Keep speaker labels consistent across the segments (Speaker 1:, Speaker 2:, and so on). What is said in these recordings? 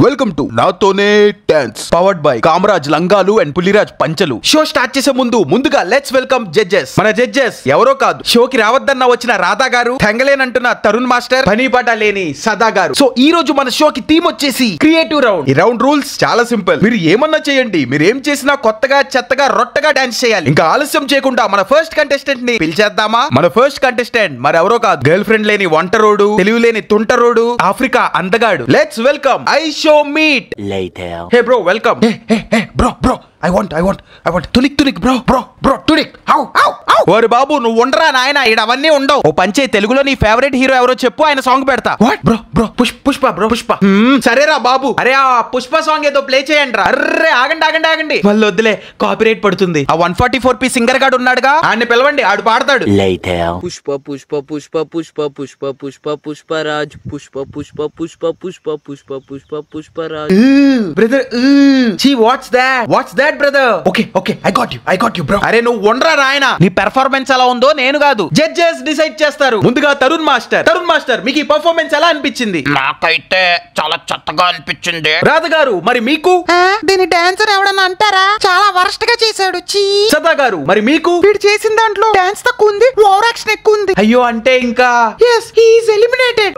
Speaker 1: Welcome to నాతోనే dance powered by Kamaraj లంగాలు and Puliraj పంచలు. షో స్టార్ట్ చేసే ముందుగా లెట్స్ వెల్కమ్ జడ్జెస్. మన జడ్జెస్ ఎవరో కాదు, షోకి రావద్దన్న వచ్చిన రాధా గారు, తెంగలేనంటున్న తరుణ్ మాస్టర్, పని పాట లేని సదా గారు. సో ఈ రోజు మన షోకి థీమ్ వచ్చేసి క్రియేటివ్ రౌండ్. ఈ రౌండ్ రూల్స్ చాలా సింపుల్. మీరు ఏమన్నా చేయండి, మీరు ఏం చేసినా కొత్తగా చెత్తగా రొట్టగా డాన్స్ చేయాలి. ఇంకా ఆలస్యం చేయకుండా మన ఫస్ట్ కంటెస్టెంట్ ని పిలిచేద్దామా? మన ఫస్ట్ కంటెస్టెంట్ మరెవరో కాదు, గర్ల్ ఫ్రెండ్ లేని వంటరోడు, తెలివి లేని తుంటరోడు, ఆఫ్రికా అందగాడు. Let's welcome IShow meet
Speaker 2: later.
Speaker 1: Hey bro, welcome. Hey bro. I want tunik bro tunik. How ఓరి బాబు నువ్వు ఉండరా నాయన, ఈడ అవన్నీ ఉండవు. ఓ పంచే, తెలుగులో నీ ఫేవరెట్ హీరో ఎవరో చెప్పు, ఆయన సాంగ్ పెడతా. What bro Pushpa. సరేరా బాబు, అరే ఆ పుష్ప సాంగ్ ఏదో ప్లే చేయండి రా. అర్రే ఆగండి మళ్ళీ వద్దులే, కాపీరైట్ పడుతుంది. ఆ 144p సింగర్ గాడు ఉన్నాడుగా, ఆయన్ని పిలవండి, ఆడు పాడతాడు.
Speaker 2: Later.
Speaker 3: Pushparaj Pushparaj.
Speaker 1: Brother what's that brother? Okay I got you bro. అరే నువ్వు ఉండరా నాయన, నీ పెర్ఫార్మెన్స్ ఎలా ఉందో నేను కాదు, జడ్జెస్ డిసైడ్ చేస్తారు. ముందుగా తరుణ్ మాస్టర్ మీకు ఈ పర్ఫార్మెన్స్ ఎలా అనిపించింది?
Speaker 4: నాకైతే చాలా చెత్తగా అనిపించింది.
Speaker 1: రాధ గారు మరి మీకు?
Speaker 5: దీని డాన్సర్ ఎవడన్నా అంటారా, చాలా వరస్ట్ గా చేశాడు.
Speaker 1: సదా గారు మరి మీకు?
Speaker 5: వీడు చేసిన దాంట్లో డాన్స్ తక్కువ ఉంది, ఓవర్ యాక్షన్ ఎక్కువ ఉంది.
Speaker 1: అయ్యో, అంటే ఇంకా
Speaker 5: yes he is eliminated.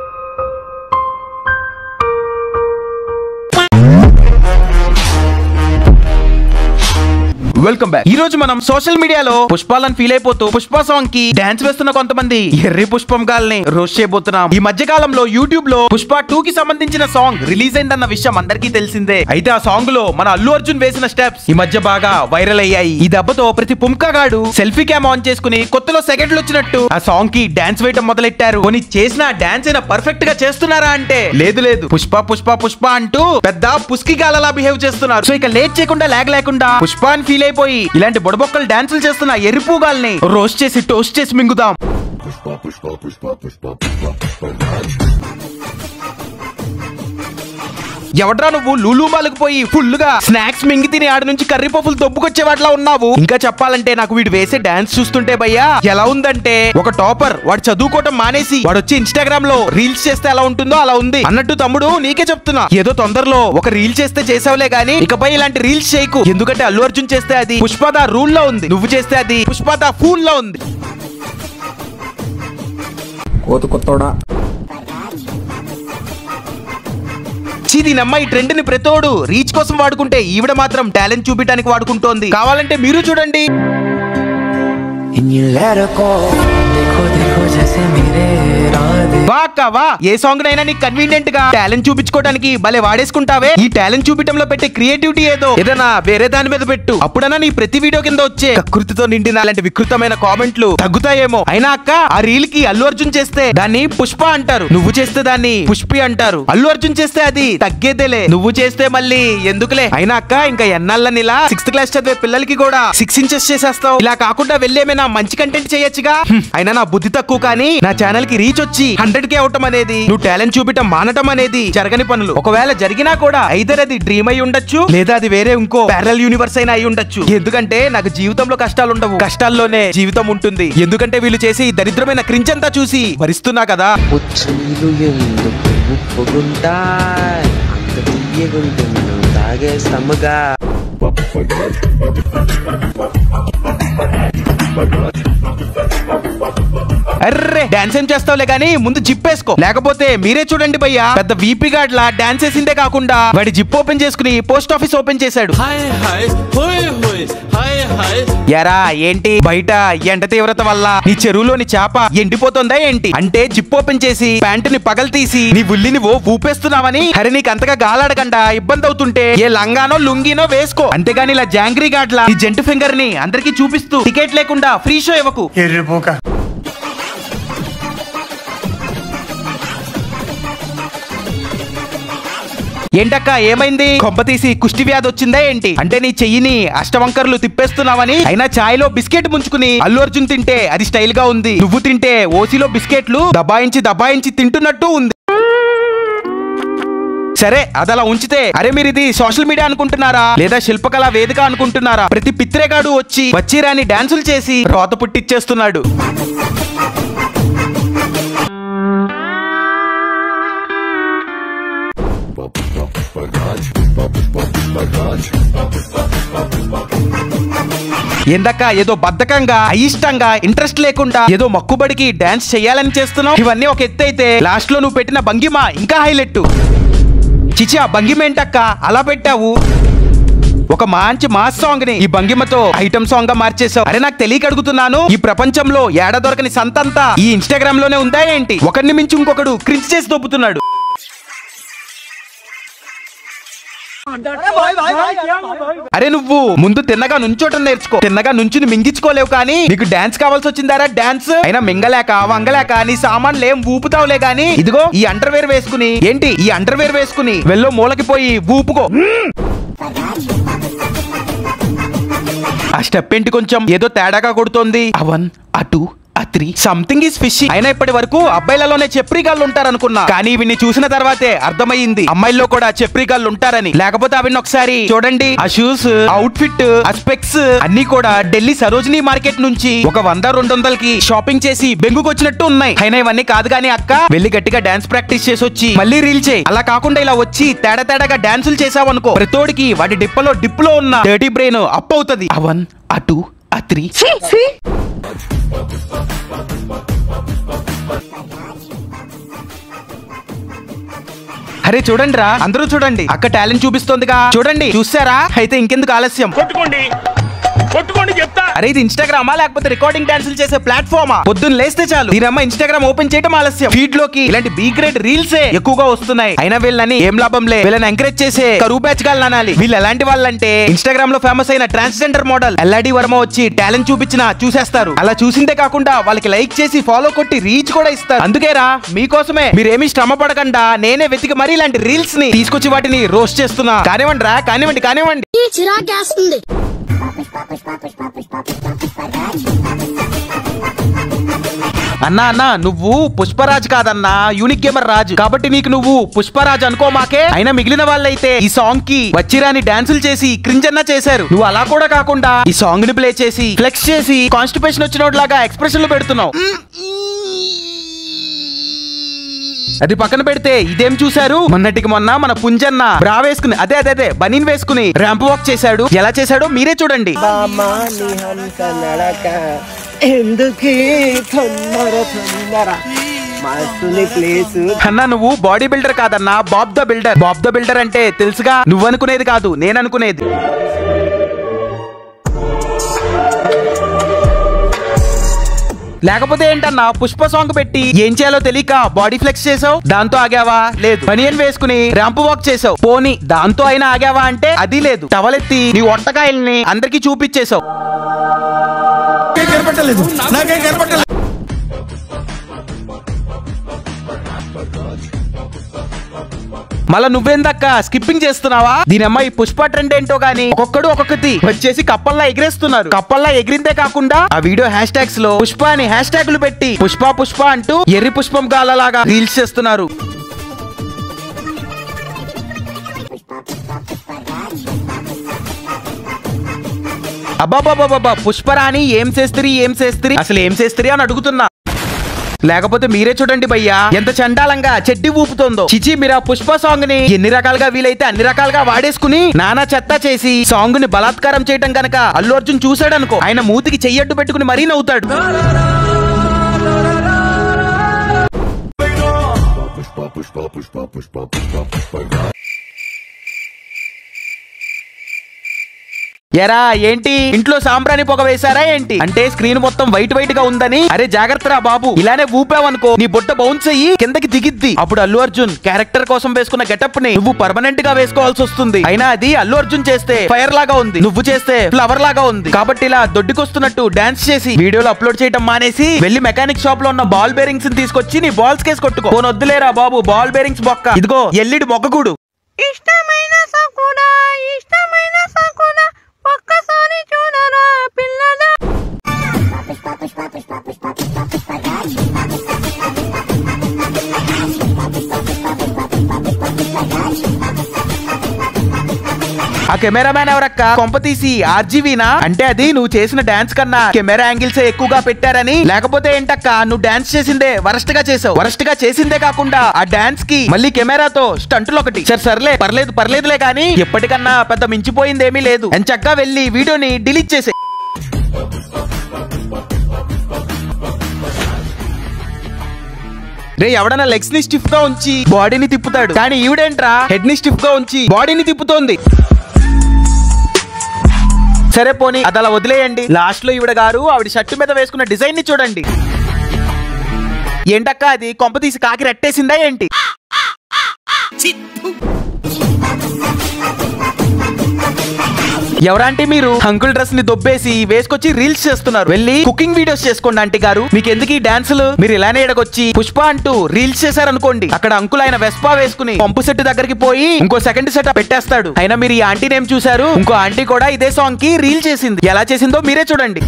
Speaker 1: Welcome back. ఈ రోజు మనం సోషల్ మీడియాలో పుష్పాలను ఫీల్ అయిపోతూ పుష్ప సాంగ్ కి డాన్స్ వేస్తున్న కొంతమంది ఎర్రి పుష్పం గాల్ని రోస్ట్ చేయబోతున్నాం. ఈ మధ్య కాలంలో యూట్యూబ్ లో పుష్ప 2 కి సంబంధించిన సాంగ్ రిలీజ్ అయిందన్న విషయం అందరికీ తెలిసిందే. అయితే ఆ సాంగ్ లో మన అల్లు అర్జున్ వేసిన స్టెప్స్ ఈ మధ్య బాగా వైరల్ అయ్యాయి. ఈ దెబ్బతో ప్రతి పుంకాగాడు సెల్ఫీ క్యామ్ ఆన్ చేసుకుని కొత్తలో సెకండ్లు వచ్చినట్టు ఆ సాంగ్ కి డాన్స్ వేయటం మొదలెట్టారు. కొన్ని చేసిన డాన్స్ అయినా పర్ఫెక్ట్ గా చేస్తున్నారా అంటే లేదు, పుష్ప అంటూ పెద్ద పుస్కి గాలలా బిహేవ్ చేస్తున్నారు. సో ఇక లేట్ చేయకుండా లాగ్ లేకుండా పుష్పాన్ని ఫీల్ అయిపోయి ఇలాంటి బొడబొక్కలు డాన్సులు చేస్తున్న ఎరుపుగాల్ని రోస్ట్ చేసి టోస్ట్ చేసి మింగుదాం. ఎవడ్రా నువ్వు లూలు మాలకు పోయి ఫుల్ గా స్నాక్స్ మింగి తిని ఆడ నుంచి కర్రీ పఫులు దొబ్బుకొచ్చే వాటిలా ఉన్నావు. ఇంకా చెప్పాలంటే నాకు వీడు వేసే డాన్స్ చూస్తుంటే భయ్యా ఎలా ఉందంటే, ఒక టాపర్ వాడు చదువుకోవటం మానేసి వాడు వచ్చి ఇన్స్టాగ్రామ్ లో రీల్స్ చేస్తే ఎలా ఉంటుందో అలా ఉంది అన్నట్టు. తమ్ముడు నీకే చెప్తున్నా, ఏదో తొందరలో ఒక రీల్ చేస్తే చేసావులే గానీ ఇకపై ఇలాంటి రీల్స్ చేయకు. ఎందుకంటే అల్లు అర్జున్ చేస్తే అది పుష్పద రూల్ లో ఉంది, నువ్వు చేస్తే అది పుష్పద ఫూల్ లో ఉంది.
Speaker 3: కొత్తోడా
Speaker 1: దీనమ్మ ఈ ట్రెండ్ ని ప్రతోడు రీచ్ కోసం వాడుకుంటే, ఈవిడ మాత్రం టాలెంట్ చూపించడానికి వాడుకుంటోంది. కావాలంటే మీరు చూడండి. వా ఏ సాంగ్ నైనా నీకు కన్వీనియంట్ గా టాలెంట్ చూపించుకోవడానికి భలే వాడేసుకుంటావే. ఈ టాలెంట్ చూపించడంలో పెట్టే క్రియేటివిటీ ఏదైనా వేరే దాని మీద పెట్టు, అప్పుడన్నా నీ ప్రతి వీడియో కింద వచ్చే కకృతితో నిండిన అలాంటి వికృతమైన కామెంట్లు తగ్గుతాయేమో. అయినా అక్క, ఆ రీల్ కి అల్లు అర్జున్ చేస్తే దాన్ని పుష్ప అంటారు, నువ్వు చేస్తే దాన్ని పుష్పి అంటారు. అల్లు అర్జున్ చేస్తే అది తగ్గేదేలే, నువ్వు చేస్తే మళ్ళీ ఎందుకులే. అయినా అక్క, ఇంకా ఎన్నాళ్ళని ఇలా 6th క్లాస్ చదివే పిల్లలకి కూడా 6 inches చేసేస్తావు? ఇలా కాకుండా వెళ్ళేమైనా మంచి కంటెంట్ చేయొచ్చుగా. అయినా నా బుద్ధి తక్కువ, కానీ నా ఛానల్ కి రీచ్ వచ్చి 100K అవటం అనేది, నువ్వు టాలెంట్ చూపించడం మానటం అనేది జరగని పనులు. ఒకవేళ జరిగినా కూడా ఐదర్ అది డ్రీమ్ అయి ఉండొచ్చు, లేదా అది వేరే ఇంకో ప్యారలల్ యూనివర్స్ అయినా అయి ఉండొచ్చు. ఎందుకంటే నాకు జీవితంలో కష్టాలు ఉండవు, కష్టాల్లోనే జీవితం ఉంటుంది. ఎందుకంటే వీళ్ళు చేసి దరిద్రమైన క్రింజ్ అంతా చూసి భరిస్తున్నా కదా. అర్రే డాన్స్ ఏం చేస్తావులే గానీ ముందు జిప్ వేసుకో, లేకపోతే మీరే చూడండి భయ్యా, పెద్ద వీపీ గాడ్లా డాన్స్ వేసిందే కాకుండా వాడి జిప్ ఓపెన్ చేసుకుని పోస్ట్ ఆఫీస్ ఓపెన్ చేశాడు. ఎరా ఏంటి బయట ఎండ తీవ్రత వల్ల నీ చెరువులోని చేప ఎండిపోతుందా ఏంటి? అంటే జిప్ ఓపెన్ చేసి ప్యాంటుని పగలు తీసి నీ ఉల్లిని ఊపేస్తున్నావని. అరే నీకు అంతగా గాలాడకుండా ఇబ్బంది అవుతుంటే ఏ లంగానో లుంగినో వేసుకో, అంతేగాని ఇలా జాంగ్రీ గాడ్లా ఈ జంటు ఫింగర్ ని అందరికి చూపిస్తూ టికెట్ లేకుండా ఫ్రీ షో ఇవ్వకు. ఏంటక్క ఏమైంది? కొంప తీసి కుష్టి వ్యాధి వచ్చిందా ఏంటి? అంటే నీ చెయ్యిని అష్టవంకర్లు తిప్పేస్తున్నావని. అయినా చాయ్ లో బిస్కెట్ ముంచుకుని అల్లు అర్జున్ తింటే అది స్టైల్ గా ఉంది, నువ్వు తింటే ఓసీలో బిస్కెట్లు దబాయించి తింటున్నట్టు ఉంది. సరే అదలా ఉంచితే, అరే మీరు ఇది సోషల్ మీడియా అనుకుంటున్నారా, లేదా శిల్పకళా వేదిక అనుకుంటున్నారా? ప్రతి పిత్రేగాడు వచ్చి రాని డాన్సులు చేసి రోత పుట్టిచ్చేస్తున్నాడు.
Speaker 4: But
Speaker 1: ఏందక్క ఏదో బద్ధకంగా అయిష్టంగా ఇంట్రెస్ట్ లేకుండా ఏదో మక్కుబడికి డాన్స్ చెయ్యాలని చేస్తున్నావు. ఇవన్నీ ఒక ఎత్తు అయితే లాస్ట్ లో నువ్వు పెట్టిన భంగిమ ఇంకా హైలైట్. చిచి ఆ భంగిమ ఏంటక్క అలా పెట్టావు? ఒక మంచి మాస్ సాంగ్ ని ఈ భంగిమతో ఐటమ్ సాంగ్ గా మార్చేసావు. అరే నాకు తెలియక అడుగుతున్నాను, ఈ ప్రపంచంలో ఏడ దొరకని సంతంతా ఈ ఇన్స్టాగ్రామ్ లోనే ఉందా ఏంటి? ఒకరిని మించి ఇంకొకడు క్రింజ్ చేసి దొబ్బుతున్నాడు. అరే నువ్వు ముందు తిన్నగా నుంచోటం నేర్చుకో. తిన్నగా నుంచుని మింగించుకోలేవు కానీ నీకు డాన్స్ కావాల్సి వచ్చిందారా? డాన్స్ అయినా మింగలేక వంగలేక నీ సామాన్లు ఏం ఊపుతావులే గానీ ఇదిగో ఈ అండర్వేర్ వేసుకుని ఏంటి ఈ అండర్వేర్ వేసుకుని వెల్లో మూలకి పోయి ఊపుకో. ఆ స్టెప్ ఏంటి కొంచెం ఏదో తేడాగా కొడుతోంది. అవన్ అటు అత్రి సంథింగ్ ఈస్ ఫిషీ. అయినా ఇప్పటి వరకు అబ్బాయిలలోనే చెప్రిగాళ్ళు ఉంటారనుకున్నా, కానీ వీడిని చూసిన తర్వాతే అర్థమైంది అమ్మాయిల్లో కూడా చెప్రిగాళ్ళు ఉంటారని. లేకపోతే అవిని ఒకసారి చూడండి, ఆ షూస్, అవుట్ ఫిట్, ఆ స్పెక్స్ అన్ని కూడా ఢిల్లీ సరోజినీ మార్కెట్ నుంచి ఒక 100-200కి షాపింగ్ చేసి బెంగుకొచ్చినట్టు ఉన్నాయి. అయినా ఇవన్నీ కాదు గానీ అక్క, వెళ్ళి గట్టిగా డాన్స్ ప్రాక్టీస్ చేసి వచ్చి మళ్ళీ రీల్ చేయి. అలా కాకుండా ఇలా వచ్చి తేడాగా డాన్సులు చేసావనుకో, ప్రతోడికి వాడి డిప్పులో ఉన్న డర్టీ బ్రెయిన్ అప్ అవుతుంది. అవన్ అటు అత్రి. అరే చూడండి రా, అందరూ చూడండి, అక్క టాలెంట్ చూపిస్తోందిగా. చూడండి, చూసారా? అయితే ఇంకెందుకు ఆలస్యం, కొట్టుకోండి చెప్తా. అరే ఇది ఇన్స్టాగ్రామా లేకపోతే రికార్డింగ్ డాన్సులు చేసే ప్లాట్ఫామా? పొద్దున్న లేస్తే చాలు దీనమ్మ ఇన్స్టాగ్రామ్ ఓపెన్ చేయడం ఆలస్యం. ఫీడ్ లోకి ఇలాంటి బీ గ్రేడ్ రీల్స్ ఎక్కువగా వస్తున్నాయి. అయినా వీళ్ళని ఏం లాభంలే, వీళ్ళని ఎంకరేజ్ చేసే కరువు బ్యాచ్ గాళ్ళు అనాలి. వీళ్ళు ఎలాంటి వాళ్ళంటే ఇన్స్టాగ్రామ్ లో ఫేమస్ అయిన ట్రాన్స్జెండర్ మోడల్ ఎల్ఆర్డి వర్మ వచ్చి టాలెంట్ చూపించినా చూసేస్తారు. అలా చూసిందే కాకుండా వాళ్ళకి లైక్ చేసి ఫాలో కొట్టి రీచ్ కూడా ఇస్తారు. అందుకేరా మీకోసమే మీరేమి శ్రమ పడకుండా నేనే వెతికి మరీ ఇలాంటి రీల్స్ ని తీసుకొచ్చి వాటిని రోస్ట్ చేస్తున్నా. కానివ్వండి రా, కానివ్వండి. అన్నా నువ్వు పుష్పరాజ్ కాదన్నా, యూనిక్ గేమర్ రాజు. కాబట్టి నీకు నువ్వు పుష్పరాజ్ అనుకో మాకే. అయినా మిగిలిన వాళ్ళైతే ఈ సాంగ్ కి వచ్చిరాని డాన్సులు చేసి క్రింజ్ అన్నా చేశారు. నువ్వు అలా కూడా కాకుండా ఈ సాంగ్ ని ప్లే చేసి ఫ్లెక్స్ చేసి కాన్స్టిపేషన్ వచ్చినోట్లాగా ఎక్స్ప్రెషన్లు పెడుతున్నావు. అది పక్కన పెడితే ఇదేం చూశారు? మొన్నటికి మొన్న మన పుంజన్న బ్రా వేసుకుని అదే బనీన్ వేసుకుని ర్యాంప్ వాక్ చేశాడు. ఎలా చేశాడో మీరే చూడండి. అన్నా నువ్వు బాడీ బిల్డర్ కాదన్నా, Bob the builder. Bob the builder అంటే తెలుసుగా, నువ్వు అనుకునేది కాదు నేను అనుకునేది. లేకపోతే ఏంటన్నా పుష్ప సాంగ్ పెట్టి ఏం చేయాలో తెలియక బాడీ ఫ్లెక్స్ చేసావు, దాంతో ఆగావా? లేదు. బనియన్ వేసుకుని ర్యాంప్ వాక్ చేసావు, పోనీ దాంతో అయినా ఆగావా అంటే అది లేదు. టవలెత్తి నీ వంటకాయల్ని అందరికి చూపించేసావు. మళ్ళా నువ్వేందక్క స్కిప్పింగ్ చేస్తున్నావా? దీని అమ్మాయి పుష్ప ట్రెండ్ ఏంటో గానీ ఒక్కొక్కడు ఒక్కొక్కటి వచ్చేసి కప్పల్లా ఎగిరేస్తున్నారు. కప్పల్లా ఎగిరిందే కాకుండా ఆ వీడియో హ్యాష్ ట్యాగ్స్ లో పుష్ప అని హ్యాష్ ట్యాగులు పెట్టి పుష్ప అంటూ ఎర్రి పుష్పం గాలలాగా రీల్స్ చేస్తున్నారు. అబ్బాబాబాబా పుష్పరాణి ఏం చేస్త్రీ అసలు ఏం చేస్త్రీ అని అడుగుతున్నా. లేకపోతే మీరే చూడండి భయ్యా ఎంత చండాలంగా చెడ్డి ఊపుతోందో. చిచి మీరు ఆ పుష్ప సాంగ్ ని ఎన్ని రకాలుగా వీలైతే అన్ని రకాలుగా వాడేసుకుని నానా చెత్త చేసి సాంగ్ ని బలాత్కారం చేయడం గనక అల్లు అర్జున్ చూసాడనుకో, ఆయన మూతికి చెయ్యట్టు పెట్టుకుని మరీ నవ్వుతాడు. ఎరా ఏంటి ఇంట్లో సాంబ్రాణి పొగ వేశారా ఏంటి? అంటే స్క్రీన్ మొత్తం వైట్ గా ఉందని. అరే జాగ్రత్తరా బాబు, ఇలానే ఊపావనుకో నీ బొట్ట బౌన్స్ అయ్యి కిందకి దిగిద్ది. అప్పుడు అల్లు అర్జున్ క్యారెక్టర్ కోసం వేసుకున్న గెటప్ ని నువ్వు పర్మనెంట్ గా వేసుకోవాల్సి వస్తుంది. అయినా అది అల్లు అర్జున్ చేస్తే ఫైర్ లాగా ఉంది, నువ్వు చేస్తే ఫ్లవర్ లాగా ఉంది. కాబట్టి ఇలా దొడ్డికొస్తున్నట్టు డాన్స్ చేసి వీడియోలో అప్లోడ్ చేయడం మానేసి వెళ్లి మెకానిక్ షాప్ లో ఉన్న బాల్ బేరింగ్స్ ని తీసుకొచ్చి నీ బాల్స్ కేసు కొట్టుకో. వద్దులేరా బాబు, బాల్ బేరింగ్స్ బొక్క. ఇదిగో ఎల్లిడి బొక్కకూడు.
Speaker 5: ఇష్టమైన సకుడా ఒక్కసారి చూడరా పిల్లల.
Speaker 1: ఆ కెమెరామ్యాన్ ఎవరక్క? కొంపతీసి ఆర్జీవీనా? అంటే అది నువ్వు చేసిన డాన్స్ కన్నా కెమెరా యాంగిల్స్ ఎక్కువగా పెట్టారని. లేకపోతే ఏంటక్క, నువ్వు డాన్స్ చేసిందే వరస్ట్ గా చేసావు. వరస్ట్ గా చేసిందే కాకుండా ఆ డాన్స్ కి మళ్ళీ కెమెరాతో స్టంటులు ఒకటి. సర్లే పర్లేదులే కానీ ఎప్పటికన్నా పెద్ద మించిపోయింది ఏమీ లేదు. ఎంచక్కా వెళ్ళి వీడియోని డిలీట్ చేసే. రే ఎవడన్నా లెగ్స్ ని స్టిఫ్ గా ఉంచి బాడీని తిప్పుతాడు, కానీ ఈవిడేంట్రా హెడ్ ని స్టిఫ్ గా ఉంచి బాడీని తిప్పుతోంది. సరే పోనీ అది అలా వదిలేయండి. లాస్ట్ లో ఈవిడ గారు ఆవిడ షర్టు మీద వేసుకున్న డిజైన్ ని చూడండి. ఏంటక్క అది కొంపతీసి కాకి రెట్టేసిందా ఏంటి? ఎవరంటే మీరు అంకుల్ డ్రెస్ ని దొబ్బేసి వేసుకొచ్చి రీల్స్ చేస్తున్నారు. వెళ్ళి కుకింగ్ వీడియోస్ చేసుకోండి ఆంటీ గారు. మీకు ఎందుకు ఈ డాన్సులు? మీరు ఇలానే ఎడకొచ్చి పుష్ప అంటూ రీల్స్ చేశారనుకోండి, అక్కడ అంకుల్ ఆయన వెస్పా వేసుకుని పంపు సెట్ దగ్గరికి పోయి ఇంకో సెకండ్ సెట్ పెట్టేస్తాడు. అయినా మీరు ఈ ఆంటీ నేమ్ చూసారు? ఇంకో ఆంటీ కూడా ఇదే సాంగ్ కి రీల్ చేసింది. ఎలా చేసిందో మీరే చూడండి.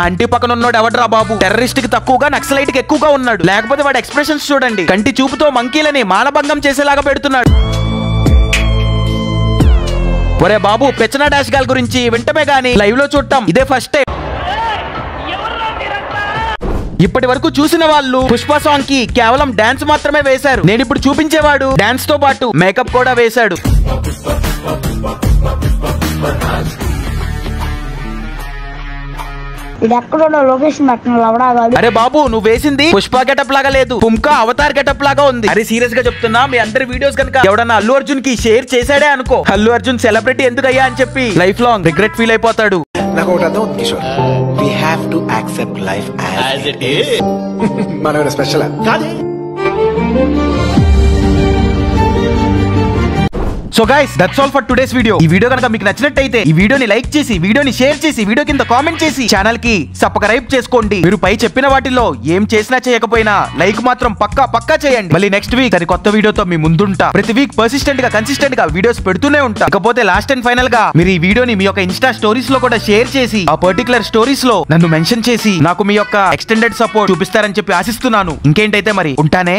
Speaker 1: ఆంటీ పక్కన ఉన్నాడు ఎవడ్రా బాబు? టెర్రరిస్ట్ కి తక్కువగా నక్సలైట్ కి ఎక్కువగా ఉన్నాడు. లేకపోతే వాడి ఎక్స్ప్రెషన్స్ చూడండి, కంటి చూపుతో మంకీలని మానభంగం చేసేలాగా పెడుతున్నాడు. ఒరే బాబు, పెచ్చనా డాష్ గాల్ గురించి వింటమే గానీ లైవ్ లో చూడటం ఇదే ఫస్ట్ టైం. ఇప్పటి వరకు చూసిన వాళ్ళు పుష్ప సాంగ్ కి కేవలం డాన్స్ మాత్రమే వేశారు. నేను ఇప్పుడు చూపించేవాడు డాన్స్ తో పాటు మేకప్ కూడా వేశాడు. అరే బాబు, నువ్వు వేసింది పుష్ప గెటప్ లాగా లేదు, పుంకా అవతార్ గెటప్ లాగా ఉంది. అరే సీరియస్ గా చెప్తున్నా, మీ అందరి వీడియోస్ కనుక ఎవడన్నా అల్లు అర్జున్ కి షేర్ చేశాడే అనుకో, అల్లు అర్జున్ సెలబ్రిటీ ఎందుకయ్యా అని చెప్పి లైఫ్ లాంగ్ రిగ్రెట్ ఫీల్ అయిపోతాడు.
Speaker 2: నాకు ఒకటి అర్థం అవుతుంది Kishore, we have to accept life as it is. మనం స్పెషల్ కాదే.
Speaker 1: So guys, that's all for today's video. ఈ వీడియో కనుక మీకు నచ్చినట్టయితే ఈ వీడియోని లైక్ చేసి, వీడియోని షేర్ చేసి, వీడియో కింద కామెంట్ చేసి ఛానల్ కి సబ్స్క్రైబ్ చేసుకోండి. మీరు పై చెప్పిన వాటిలో ఏం చేసినా చేయకపోయినా లైక్ మాత్రం పక్కా చేయండి. మళ్ళీ నెక్స్ట్ వీక్ అది కొత్త వీడియోతో మీ ముందుంటా. ప్రతి వీక్ పర్సిస్టెంట్ గా కన్సిస్టెంట్ గా వీడియోస్ పెడుతూనే ఉంటా. ఇకపోతే లాస్ట్ అండ్ ఫైనల్ గా మీరు ఈ వీడియోని మీ యొక్క ఇన్స్టా స్టోరీస్ లో కూడా షేర్ చేసి, ఆ పర్టికులర్ స్టోరీస్ లో నన్ను మెన్షన్ చేసి నాకు మీ యొక్క ఎక్స్టెండెడ్ సపోర్ట్ చూపిస్తారని చెప్పి ఆశిస్తున్నాను. ఇంకేంటైతే మరి ఉంటానే.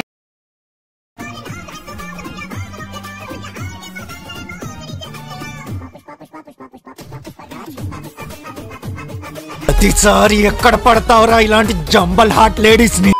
Speaker 6: ప్రతిసారి ఎక్కడ పడతావురా ఇలాంటి జంబల్ హాట్ లేడీస్ ని?